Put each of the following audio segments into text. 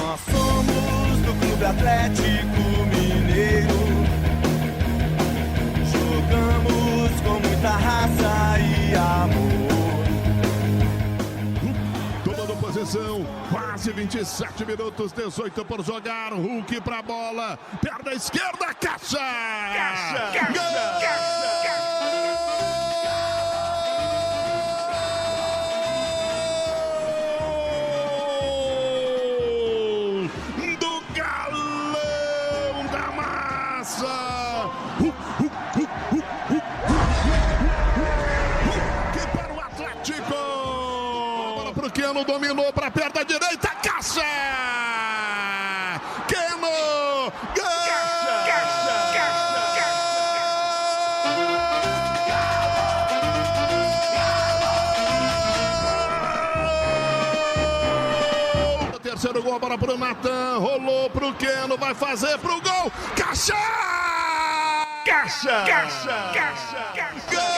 Nós somos do Clube Atlético Mineiro. Jogamos com muita raça e amor. Tomando posição, quase 27 minutos, 18 por jogar. Hulk pra bola, perna esquerda, caixa! Keno dominou para a perna direita, caixa! Keno! O terceiro gol, bola para o Natan, rolou para o Keno, vai fazer para o gol, caixa! Caixa! Caixa! Caixa! Gol!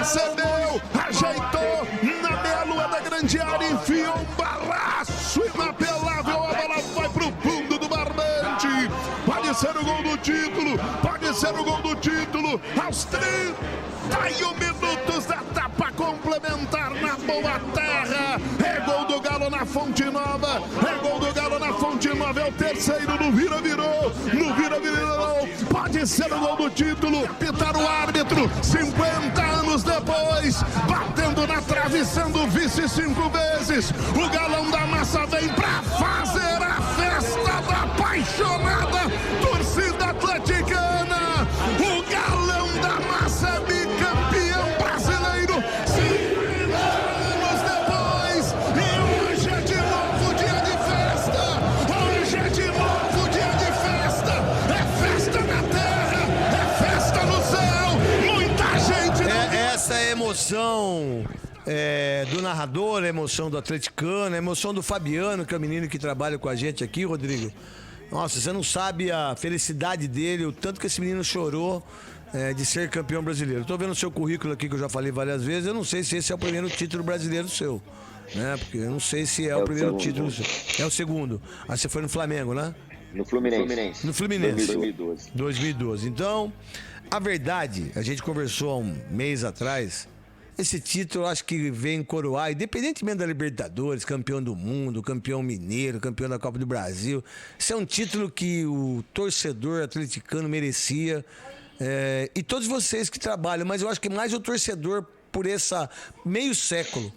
Recebeu, ajeitou na meia-lua da grande área, enfiou um balaço inapelável, a bola vai pro fundo do barbante. Pode ser o gol do título, pode ser o gol do título. Aos 31 minutos da etapa complementar na boa terra. É gol do Galo na Fonte Nova, é gol do Galo na Fonte Nova, é o terceiro no vira-virou, no vira-virou. Pode ser o gol do título, apitar o árbitro, 50 anos depois, batendo na trave, sendo vice 5 vezes. O Galão da Massa vem pra fazer a festa da apaixonada torcida atleticana. O Galão da Massa é bicampeão brasileiro, 50 anos depois. E hoje é de novo dia de festa. Hoje é de novo dia de festa. É festa na terra, é festa no céu. Muita gente. Essa é a emoção do narrador, a emoção do atleticano, a emoção do Fabiano, que é o menino que trabalha com a gente aqui, Rodrigo. Nossa, você não sabe a felicidade dele, o tanto que esse menino chorou de ser campeão brasileiro. Tô vendo o seu currículo aqui, que eu já falei várias vezes, eu não sei se esse é o primeiro título brasileiro seu, né? Porque eu não sei se é o primeiro título seu. É o segundo. Aí você foi no Flamengo, né? No Fluminense. No Fluminense. 2012. 2012. Então, a verdade, a gente conversou há um mês atrás, esse título eu acho que vem coroar, independentemente da Libertadores, campeão do mundo, campeão mineiro, campeão da Copa do Brasil. Esse é um título que o torcedor atleticano merecia. E todos vocês que trabalham, mas eu acho que mais o torcedor por essa meio século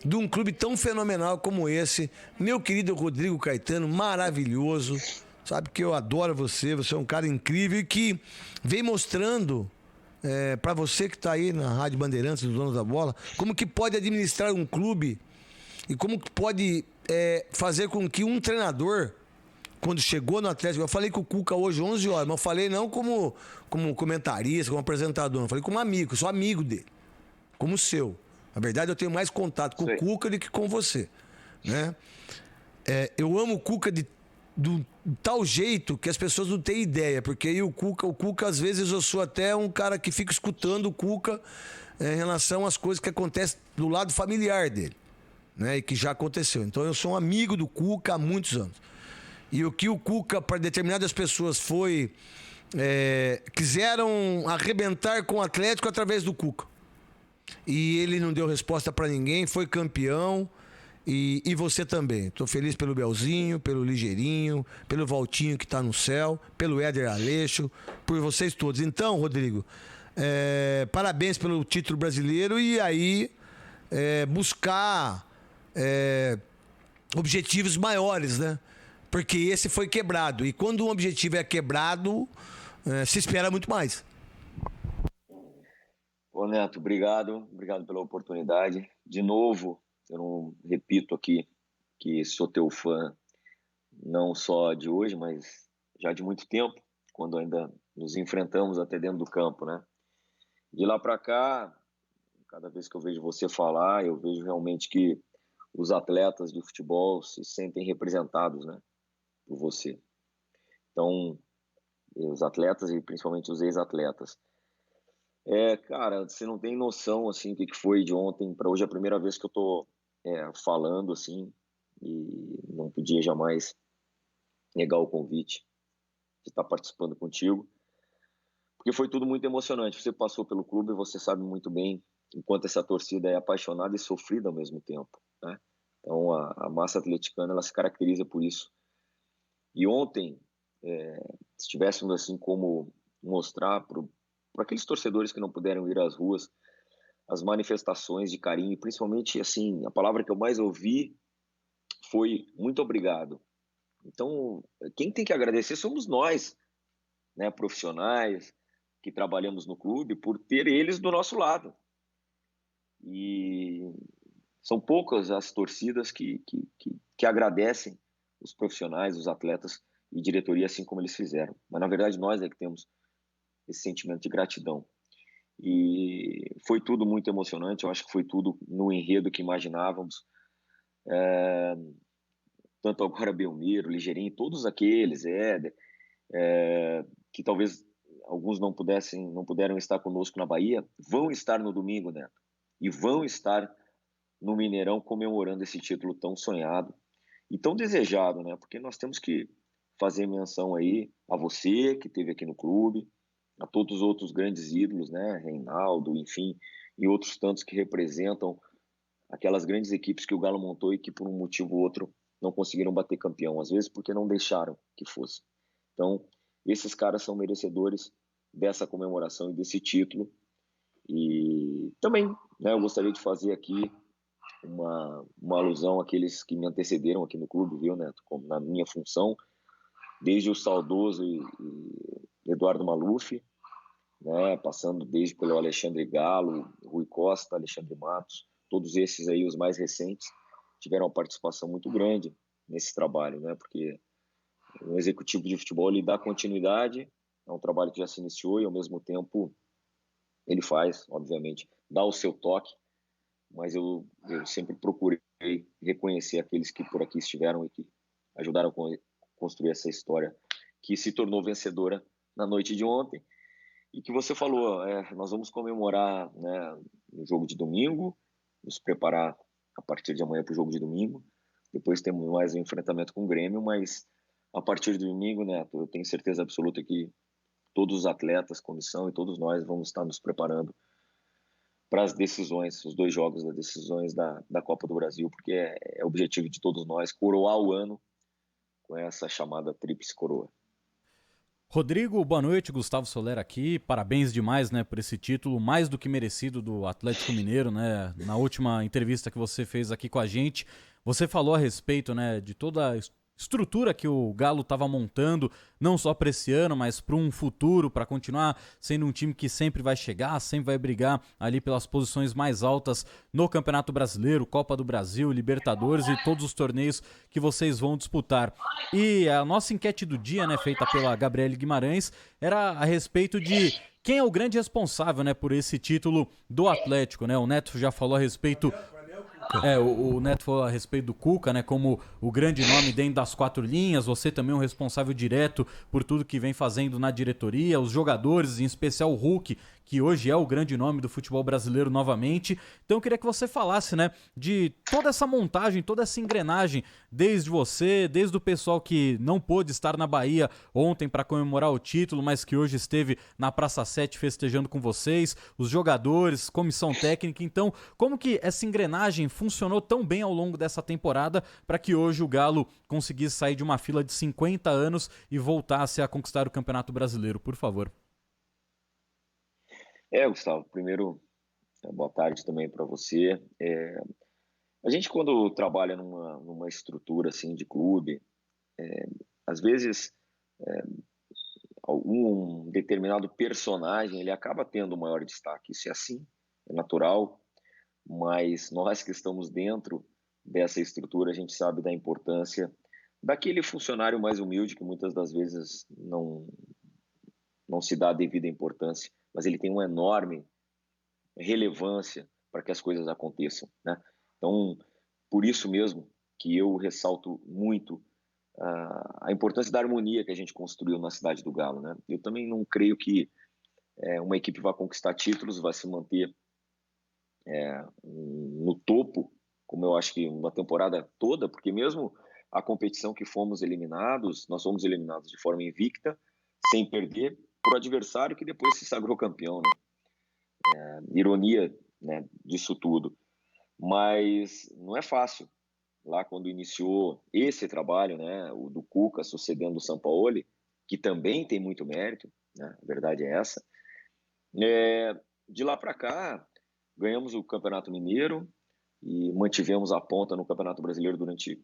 de um clube tão fenomenal como esse. Meu querido Rodrigo Caetano, maravilhoso. Sabe que eu adoro você, você é um cara incrível e que vem mostrando para você que está aí na Rádio Bandeirantes, dos Donos da Bola, como que pode administrar um clube e como que pode fazer com que um treinador, quando chegou no Atlético, eu falei com o Cuca hoje 11 horas, mas eu falei não como comentarista, como apresentador, eu falei como amigo, eu sou amigo dele, como seu. Na verdade, eu tenho mais contato com o Cuca do que com você, né? Eu amo o Cuca do tal jeito que as pessoas não têm ideia, porque aí o Cuca às vezes eu sou até um cara que fica escutando o Cuca em relação às coisas que acontecem do lado familiar dele, né? E que já aconteceu. Então eu sou um amigo do Cuca há muitos anos. E o que o Cuca, para determinadas pessoas, quiseram arrebentar com o Atlético através do Cuca. E ele não deu resposta para ninguém, foi campeão. E você também. Estou feliz pelo Belzinho, pelo Ligeirinho, pelo Valtinho que está no céu, pelo Éder Aleixo, por vocês todos. Então, Rodrigo, parabéns pelo título brasileiro e aí buscar objetivos maiores, né? Porque esse foi quebrado. E quando um objetivo é quebrado, se espera muito mais. Ô Neto, obrigado pela oportunidade. De novo, eu não repito aqui que sou teu fã não só de hoje, mas já de muito tempo, quando ainda nos enfrentamos até dentro do campo, né? De lá para cá, cada vez que eu vejo você falar, eu vejo realmente que os atletas de futebol se sentem representados, né, por você. Então, os atletas e principalmente os ex-atletas. Cara, você não tem noção, assim, o que foi de ontem para hoje. É a primeira vez que eu tô falando, assim, e não podia jamais negar o convite de estar participando contigo, porque foi tudo muito emocionante. Você passou pelo clube e você sabe muito bem o quanto essa torcida é apaixonada e sofrida ao mesmo tempo, né? Então, a massa atleticana, ela se caracteriza por isso. E ontem, se tivéssemos, assim, como mostrar para aqueles torcedores que não puderam ir às ruas, as manifestações de carinho, principalmente, assim, a palavra que eu mais ouvi foi muito obrigado. Então, quem tem que agradecer somos nós, né, profissionais que trabalhamos no clube, por ter eles do nosso lado. E são poucas as torcidas que agradecem os profissionais, os atletas e diretoria, assim como eles fizeram. Mas, na verdade, nós é que temos esse sentimento de gratidão. E foi tudo muito emocionante. Eu acho que foi tudo no enredo que imaginávamos. Tanto agora Belmiro, Ligeirinho, todos aqueles, Éder, que talvez alguns não puderam estar conosco na Bahia, vão estar no domingo, Neto, e vão estar no Mineirão comemorando esse título tão sonhado e tão desejado, né? Porque nós temos que fazer menção aí a você que esteve aqui no clube, a todos os outros grandes ídolos, né? Reinaldo, enfim, e outros tantos que representam aquelas grandes equipes que o Galo montou e que por um motivo ou outro não conseguiram bater campeão, às vezes porque não deixaram que fosse. Então, esses caras são merecedores dessa comemoração e desse título. E também, né, eu gostaria de fazer aqui uma alusão àqueles que me antecederam aqui no clube, viu, Neto? Como na minha função, desde o saudoso Eduardo Maluf, né, passando desde pelo Alexandre Galo, Rui Costa, Alexandre Matos, todos esses aí, os mais recentes, tiveram uma participação muito grande nesse trabalho, né? Porque o executivo de futebol, ele dá continuidade a um trabalho que já se iniciou e, ao mesmo tempo, ele faz, obviamente, dá o seu toque, mas eu sempre procurei reconhecer aqueles que por aqui estiveram e que ajudaram a construir essa história que se tornou vencedora na noite de ontem e que você falou, nós vamos comemorar, né, no jogo de domingo, nos preparar a partir de amanhã para o jogo de domingo. Depois temos mais um enfrentamento com o Grêmio, mas a partir de domingo, Neto, eu tenho certeza absoluta que todos os atletas, comissão e todos nós vamos estar nos preparando para as decisões, os 2 jogos das decisões da Copa do Brasil, porque é objetivo de todos nós coroar o ano com essa chamada tríplice coroa. Rodrigo, boa noite, Gustavo Soler aqui, parabéns demais, né, por esse título mais do que merecido do Atlético Mineiro, né, na última entrevista que você fez aqui com a gente, você falou a respeito, né, de toda a estrutura que o Galo estava montando, não só para esse ano, mas para um futuro, para continuar sendo um time que sempre vai chegar, sempre vai brigar ali pelas posições mais altas no Campeonato Brasileiro, Copa do Brasil, Libertadores e todos os torneios que vocês vão disputar. E a nossa enquete do dia, né, feita pela Gabriele Guimarães, era a respeito de quem é o grande responsável, né, por esse título do Atlético, né? O Neto já falou a respeito... o Neto falou a respeito do Cuca, né, como o grande nome dentro das 4 linhas, você também é um responsável direto por tudo que vem fazendo na diretoria, os jogadores, em especial o Hulk, que hoje é o grande nome do futebol brasileiro novamente. Então eu queria que você falasse, né, de toda essa montagem, toda essa engrenagem, desde você, desde o pessoal que não pôde estar na Bahia ontem para comemorar o título, mas que hoje esteve na Praça 7 festejando com vocês, os jogadores, comissão técnica. Então, como que essa engrenagem funcionou tão bem ao longo dessa temporada para que hoje o Galo conseguisse sair de uma fila de 50 anos e voltasse a conquistar o Campeonato Brasileiro, por favor? Gustavo, primeiro, boa tarde também para você. A gente, quando trabalha numa estrutura assim de clube, às vezes algum determinado personagem ele acaba tendo maior destaque. Isso é assim, é natural, mas nós que estamos dentro dessa estrutura, a gente sabe da importância daquele funcionário mais humilde que muitas das vezes não se dá a devida importância, mas ele tem um enorme relevância para que as coisas aconteçam, né? Então, por isso mesmo que eu ressalto muito a importância da harmonia que a gente construiu na cidade do Galo, né? Eu também não creio que uma equipe vai conquistar títulos, vai se manter no topo, como eu acho que uma temporada toda, porque mesmo a competição que fomos eliminados, nós fomos eliminados de forma invicta, sem perder, por adversário que depois se sagrou campeão, né? Ironia, né, disso tudo. Mas não é fácil. Lá quando iniciou esse trabalho, né, o do Cuca sucedendo o Sampaoli, que também tem muito mérito, né, a verdade é essa. De lá para cá, ganhamos o Campeonato Mineiro e mantivemos a ponta no Campeonato Brasileiro durante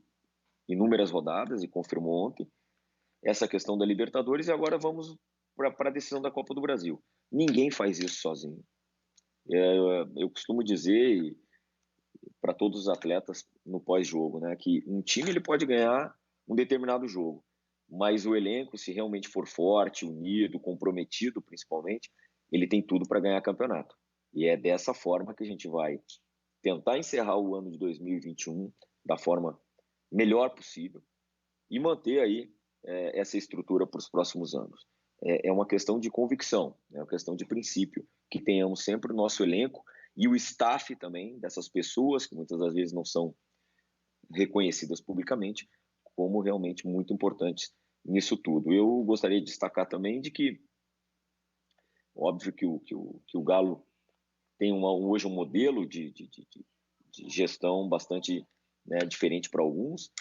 inúmeras rodadas, e confirmou ontem essa questão da Libertadores, e agora vamos para a decisão da Copa do Brasil. Ninguém faz isso sozinho. Eu costumo dizer para todos os atletas no pós-jogo, né, que um time ele pode ganhar um determinado jogo, mas o elenco, se realmente for forte, unido, comprometido principalmente, ele tem tudo para ganhar campeonato. E é dessa forma que a gente vai tentar encerrar o ano de 2021 da forma melhor possível e manter aí essa estrutura para os próximos anos. É uma questão de convicção, é uma questão de princípio, que tenhamos sempre o nosso elenco e o staff também dessas pessoas, que muitas das vezes não são reconhecidas publicamente, como realmente muito importantes nisso tudo. Eu gostaria de destacar também de que, óbvio que o Galo tem hoje um modelo de gestão bastante, né, diferente para alguns,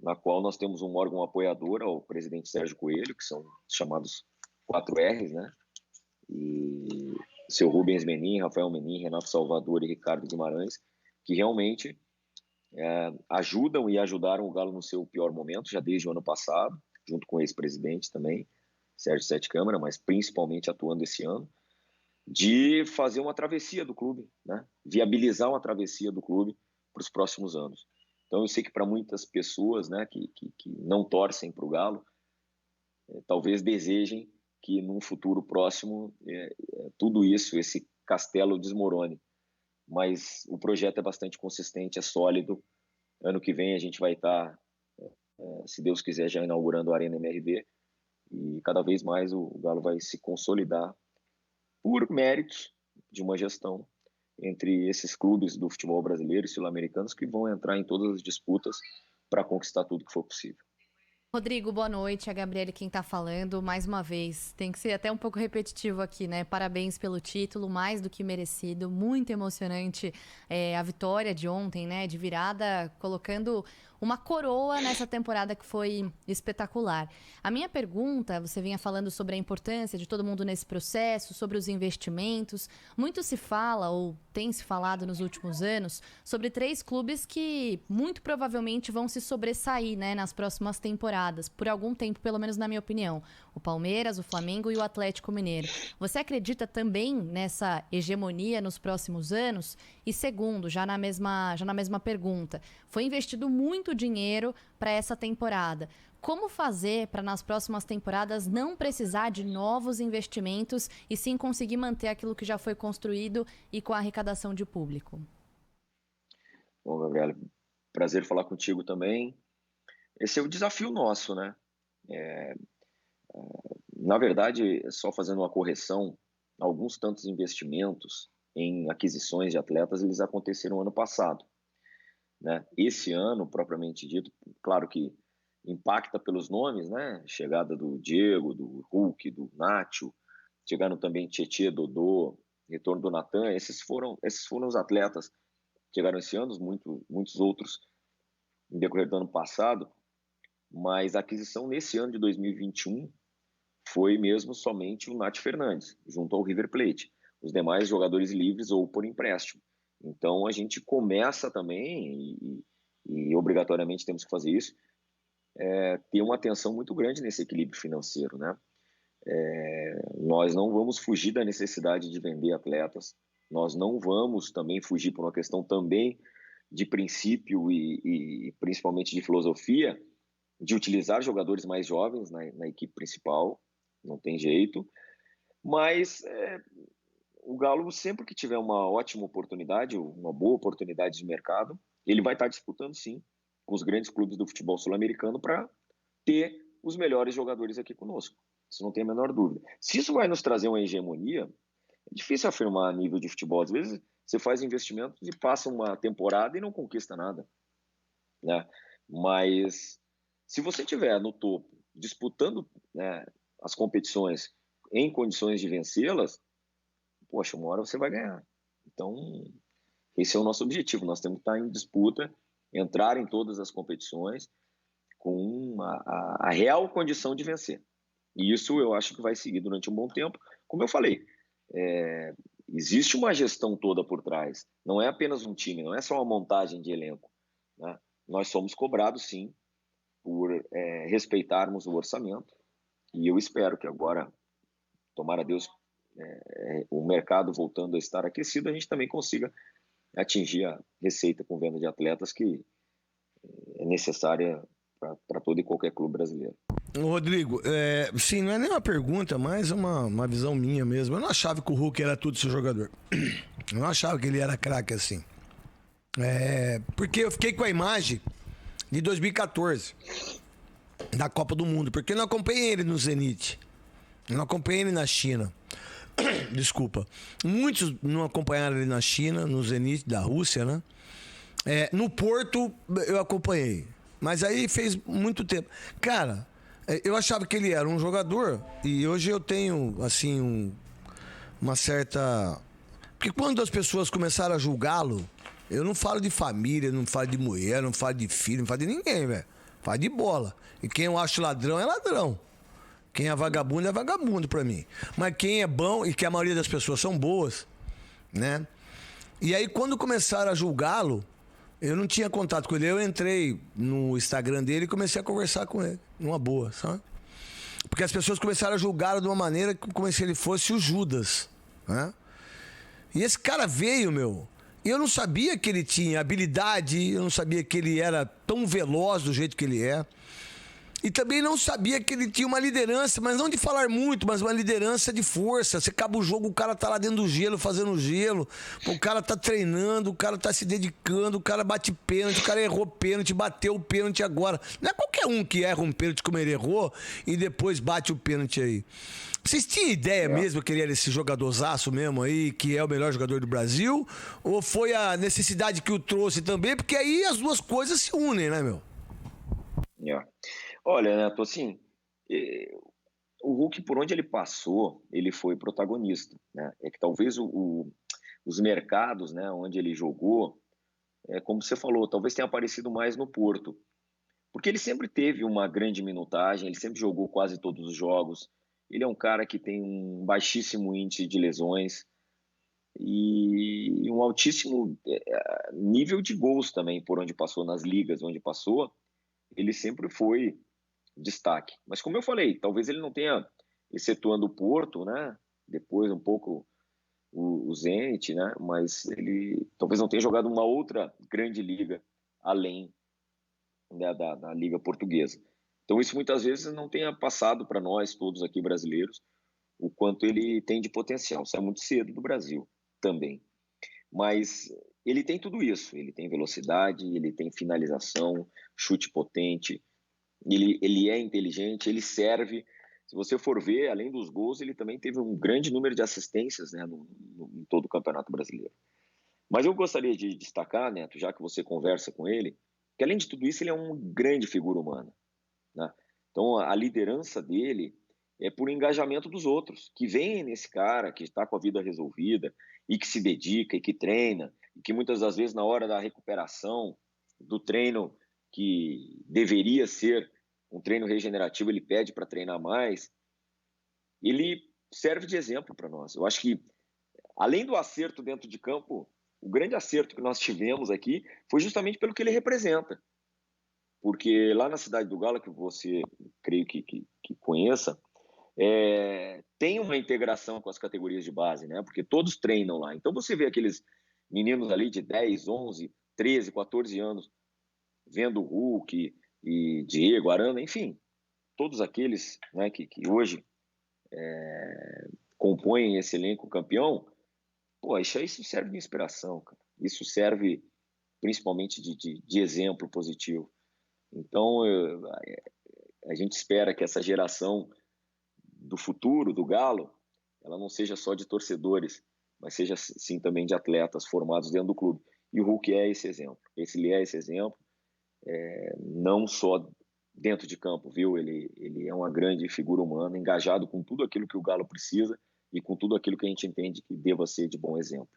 na qual nós temos um órgão apoiador ao presidente Sérgio Coelho, que são chamados 4Rs, né? E seu Rubens Menin, Rafael Menin, Renato Salvador e Ricardo Guimarães, que realmente ajudam e ajudaram o Galo no seu pior momento, já desde o ano passado, junto com o ex-presidente também, Sérgio Sete Câmara, mas principalmente atuando esse ano, de fazer uma travessia do clube, né? Viabilizar uma travessia do clube para os próximos anos. Então eu sei que para muitas pessoas, né, que não torcem para o Galo, talvez desejem que num futuro próximo tudo isso, esse castelo desmorone. Mas o projeto é bastante consistente, é sólido. Ano que vem a gente vai estar, se Deus quiser, já inaugurando a Arena MRV, e cada vez mais o Galo vai se consolidar por méritos de uma gestão entre esses clubes do futebol brasileiro e sul-americanos que vão entrar em todas as disputas para conquistar tudo que for possível. Rodrigo, boa noite. A Gabriele quem tá falando. Mais uma vez, tem que ser até um pouco repetitivo aqui, né? Parabéns pelo título, mais do que merecido. Muito emocionante a vitória de ontem, né? De virada, colocando uma coroa nessa temporada que foi espetacular. A minha pergunta, você vinha falando sobre a importância de todo mundo nesse processo, sobre os investimentos. Muito se fala, ou tem se falado nos últimos anos, sobre 3 clubes que muito provavelmente vão se sobressair, né, nas próximas temporadas, por algum tempo, pelo menos na minha opinião. O Palmeiras, o Flamengo e o Atlético Mineiro. Você acredita também nessa hegemonia nos próximos anos? E segundo, já na mesma pergunta, foi investido muito dinheiro para essa temporada. Como fazer para nas próximas temporadas não precisar de novos investimentos e sim conseguir manter aquilo que já foi construído e com a arrecadação de público? Bom, Gabriela, prazer falar contigo também. Esse é o desafio nosso, né? Na verdade, só fazendo uma correção, alguns tantos investimentos em aquisições de atletas, eles aconteceram ano passado, né? Esse ano, propriamente dito, claro que impacta pelos nomes, né? Chegada do Diego, do Hulk, do Nacho, chegaram também Tietê, Dodô, retorno do Natan. Esses foram os atletas que chegaram esse ano, muitos outros em decorrer do ano passado, mas a aquisição nesse ano de 2021 foi mesmo somente o Nath Fernandes, junto ao River Plate. Os demais jogadores livres ou por empréstimo. Então a gente começa também, e obrigatoriamente temos que fazer isso, ter uma atenção muito grande nesse equilíbrio financeiro, né? Nós não vamos fugir da necessidade de vender atletas, nós não vamos também fugir por uma questão também de princípio e principalmente de filosofia, de utilizar jogadores mais jovens na equipe principal, não tem jeito, mas o Galo, sempre que tiver uma ótima oportunidade, uma boa oportunidade de mercado, ele vai estar disputando, sim, com os grandes clubes do futebol sul-americano para ter os melhores jogadores aqui conosco. Isso não tem a menor dúvida. Se isso vai nos trazer uma hegemonia, é difícil afirmar a nível de futebol. Às vezes você faz investimentos e passa uma temporada e não conquista nada, né? Mas se você estiver no topo, disputando, né, as competições em condições de vencê-las, poxa, uma hora você vai ganhar. Então, esse é o nosso objetivo. Nós temos que estar em disputa, entrar em todas as competições com a real condição de vencer. E isso eu acho que vai seguir durante um bom tempo. Como eu falei, existe uma gestão toda por trás. Não é apenas um time, não é só uma montagem de elenco, né? Nós somos cobrados, sim, por respeitarmos o orçamento. E eu espero que agora, tomara Deus, o mercado voltando a estar aquecido, a gente também consiga atingir a receita com venda de atletas que é necessária para todo e qualquer clube brasileiro. Rodrigo, sim, não é nem uma pergunta, mas uma visão minha mesmo. Eu não achava que o Hulk era tudo esse jogador. Eu não achava que ele era craque assim. Porque eu fiquei com a imagem de 2014, da Copa do Mundo, porque eu não acompanhei ele no Zenit, eu não acompanhei ele na China. Desculpa. Muitos não acompanharam ele na China, no Zenit da Rússia, né? No Porto eu acompanhei, mas aí fez muito tempo. Cara, eu achava que ele era um jogador e hoje eu tenho, assim, uma certa... Porque quando as pessoas começaram a julgá-lo, eu não falo de família, não falo de mulher, não falo de filho, não falo de ninguém, velho. Falo de bola. E quem eu acho ladrão é ladrão. Quem é vagabundo pra mim. Mas quem é bom, e que a maioria das pessoas são boas, né? E aí quando começaram a julgá-lo, eu não tinha contato com ele. Eu entrei no Instagram dele e comecei a conversar com ele. Numa boa, sabe? Porque as pessoas começaram a julgá-lo de uma maneira como se ele fosse o Judas, né? E esse cara veio, meu... E eu não sabia que ele tinha habilidade, eu não sabia que ele era tão veloz do jeito que ele é. E também não sabia que ele tinha uma liderança, mas não de falar muito, mas uma liderança de força. Você acaba o jogo, o cara tá lá dentro do gelo, fazendo gelo. O cara tá treinando, o cara tá se dedicando, o cara bate pênalti, o cara errou pênalti, bateu o pênalti agora. Não é qualquer um que erra um pênalti como ele errou e depois bate o pênalti aí. Vocês tinham ideia mesmo que ele era esse jogadorzaço mesmo aí, que é o melhor jogador do Brasil? Ou foi a necessidade que o trouxe também? Porque aí as duas coisas se unem, né, meu? Olha, Neto, assim, o Hulk, por onde ele passou, ele foi protagonista, né? É que talvez os mercados, né, onde ele jogou, como você falou, talvez tenha aparecido mais no Porto. Porque ele sempre teve uma grande minutagem, ele sempre jogou quase todos os jogos. Ele é um cara que tem um baixíssimo índice de lesões e um altíssimo nível de gols também, por onde passou, nas ligas onde passou, ele sempre foi destaque. Mas como eu falei, talvez ele não tenha, excetuando o Porto, né? Depois um pouco o Zenit, né? Mas ele talvez não tenha jogado uma outra grande liga além, né, da liga portuguesa. Então isso muitas vezes não tenha passado para nós todos aqui brasileiros o quanto ele tem de potencial. Sai muito cedo do Brasil também. Mas ele tem tudo isso. Ele tem velocidade, ele tem finalização, chute potente, ele é inteligente, ele serve. Se você for ver, além dos gols, ele também teve um grande número de assistências, né, em todo o Campeonato Brasileiro. Mas eu gostaria de destacar, Neto, já que você conversa com ele, que além de tudo isso, ele é uma grande figura humana, né? Então a liderança dele é por engajamento dos outros, que veem nesse cara que está com a vida resolvida e que se dedica e que treina, e que muitas das vezes na hora da recuperação do treino que deveria ser um treino regenerativo, ele pede para treinar mais, ele serve de exemplo para nós. Eu acho que, além do acerto dentro de campo, o grande acerto que nós tivemos aqui foi justamente pelo que ele representa. Porque lá na Cidade do Galo, que você creio que conheça, tem uma integração com as categorias de base, né? Porque todos treinam lá. Então você vê aqueles meninos ali de 10, 11, 13, 14 anos vendo o Hulk e Diego, Arana, enfim, todos aqueles, né, que hoje compõem esse elenco campeão, Pô, isso serve de inspiração, cara. Isso serve principalmente de exemplo positivo. Então, a gente espera que essa geração do futuro, do Galo, ela não seja só de torcedores, mas seja sim também de atletas formados dentro do clube. E o Hulk é esse exemplo. Ele é esse exemplo, não só dentro de campo, viu? Ele é uma grande figura humana, engajado com tudo aquilo que o Galo precisa e com tudo aquilo que a gente entende que deva ser de bom exemplo.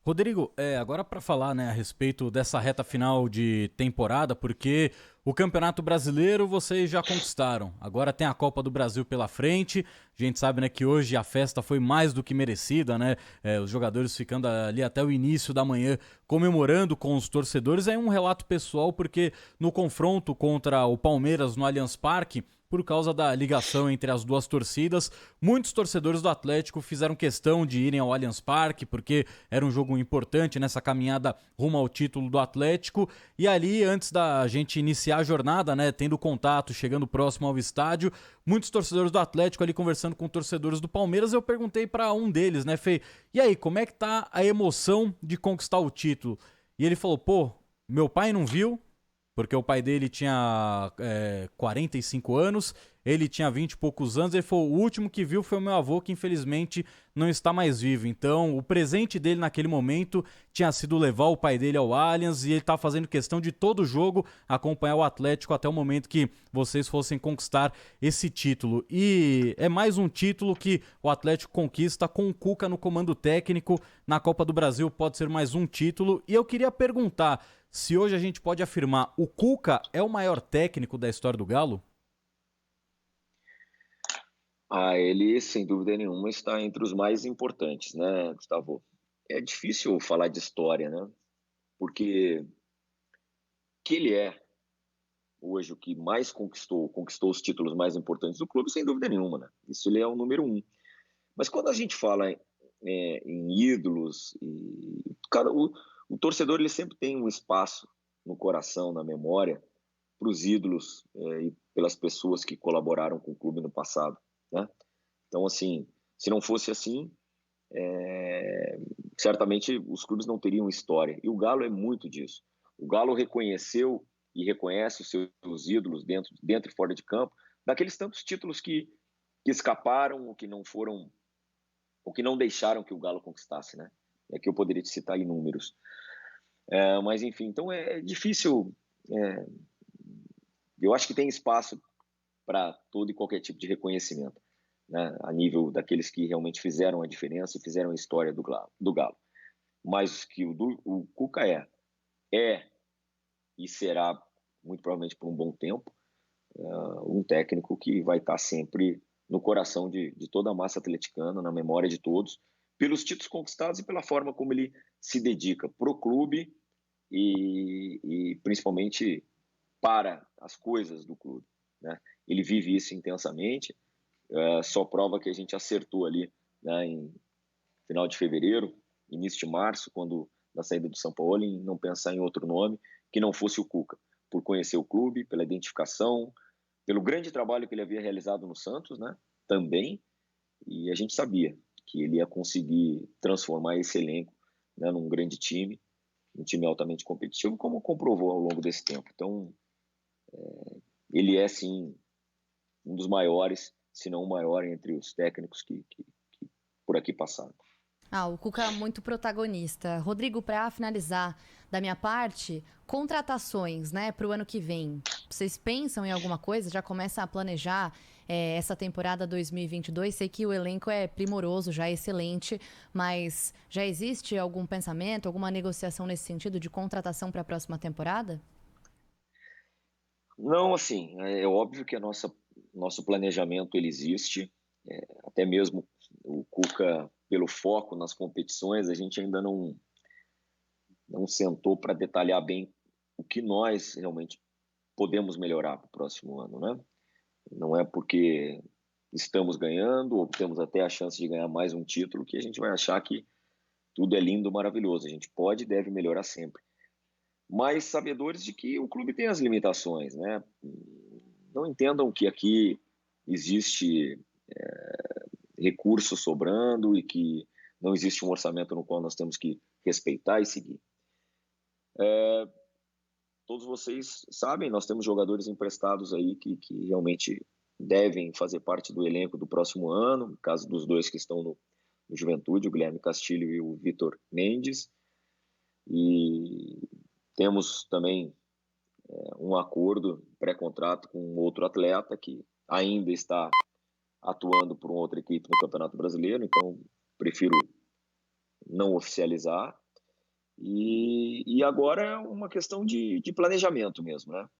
Rodrigo, agora para falar, né, a respeito dessa reta final de temporada, porque o Campeonato Brasileiro vocês já conquistaram, agora tem a Copa do Brasil pela frente, a gente sabe, né, que hoje a festa foi mais do que merecida, né, os jogadores ficando ali até o início da manhã comemorando com os torcedores. É um relato pessoal, porque no confronto contra o Palmeiras no Allianz Parque, por causa da ligação entre as duas torcidas, muitos torcedores do Atlético fizeram questão de irem ao Allianz Parque, porque era um jogo importante nessa caminhada rumo ao título do Atlético. E ali, antes da gente iniciar a jornada, né, tendo contato, chegando próximo ao estádio, muitos torcedores do Atlético ali conversando com torcedores do Palmeiras, eu perguntei para um deles, né, Fê, e aí, como é que tá a emoção de conquistar o título? E ele falou, pô, meu pai não viu, porque o pai dele tinha 45 anos, ele tinha 20 e poucos anos, ele falou, o último que viu foi o meu avô, que infelizmente não está mais vivo. Então, o presente dele naquele momento tinha sido levar o pai dele ao Allianz, e ele está fazendo questão de todo jogo acompanhar o Atlético até o momento que vocês fossem conquistar esse título. E é mais um título que o Atlético conquista com o Cuca no comando técnico. Na Copa do Brasil pode ser mais um título. E eu queria perguntar, se hoje a gente pode afirmar, o Cuca é o maior técnico da história do Galo? Ele, sem dúvida nenhuma, está entre os mais importantes, né, Gustavo? É difícil falar de história, né? Porque que ele é hoje o que mais conquistou os títulos mais importantes do clube, sem dúvida nenhuma, né? Isso ele é o número um. Mas quando a gente fala em ídolos, cara, o torcedor ele sempre tem um espaço no coração, na memória, para os ídolos e pelas pessoas que colaboraram com o clube no passado, né? Então, assim, se não fosse assim, certamente os clubes não teriam história. E o Galo é muito disso. O Galo reconheceu e reconhece os seus ídolos dentro e fora de campo, daqueles tantos títulos que escaparam ou que não foram, ou que não deixaram que o Galo conquistasse, né? É que eu poderia te citar inúmeros. Mas, enfim, então é difícil. Eu acho que tem espaço para todo e qualquer tipo de reconhecimento, né, a nível daqueles que realmente fizeram a diferença e fizeram a história do Galo. Mas que o Cuca é e será, muito provavelmente por um bom tempo, um técnico que vai estar sempre no coração de toda a massa atleticana, na memória de todos, pelos títulos conquistados e pela forma como ele se dedica pro clube e principalmente para as coisas do clube, né? Ele vive isso intensamente, só prova que a gente acertou ali, né, em final de fevereiro, início de março, quando na saída do São Paulo, em não pensar em outro nome que não fosse o Cuca, por conhecer o clube, pela identificação, pelo grande trabalho que ele havia realizado no Santos, né, também, e a gente sabia que ele ia conseguir transformar esse elenco, né, num grande time, um time altamente competitivo, como comprovou ao longo desse tempo. Então, ele é, sim, um dos maiores, se não o maior, entre os técnicos que por aqui passaram. O Cuca é muito protagonista. Rodrigo, para finalizar da minha parte, contratações, né, para o ano que vem. Vocês pensam em alguma coisa? Já começam a planejar essa temporada 2022? Sei que o elenco é primoroso, já é excelente, mas já existe algum pensamento, alguma negociação nesse sentido de contratação para a próxima temporada? Não, assim, é óbvio que nosso planejamento ele existe, até mesmo o Cuca, pelo foco nas competições, a gente ainda não sentou para detalhar bem o que nós realmente podemos melhorar para o próximo ano, né? Não é porque estamos ganhando ou temos até a chance de ganhar mais um título que a gente vai achar que tudo é lindo, maravilhoso. A gente pode e deve melhorar sempre. Mas sabedores de que o clube tem as limitações, né? Não entendam que aqui existe recursos sobrando e que não existe um orçamento no qual nós temos que respeitar e seguir. Todos vocês sabem, nós temos jogadores emprestados aí que realmente devem fazer parte do elenco do próximo ano, no caso dos 2 que estão no Juventude, o Guilherme Castilho e o Vitor Mendes. E temos também um acordo pré-contrato com outro atleta que ainda está atuando por uma outra equipe no Campeonato Brasileiro, então prefiro não oficializar. E agora é uma questão de planejamento mesmo, né?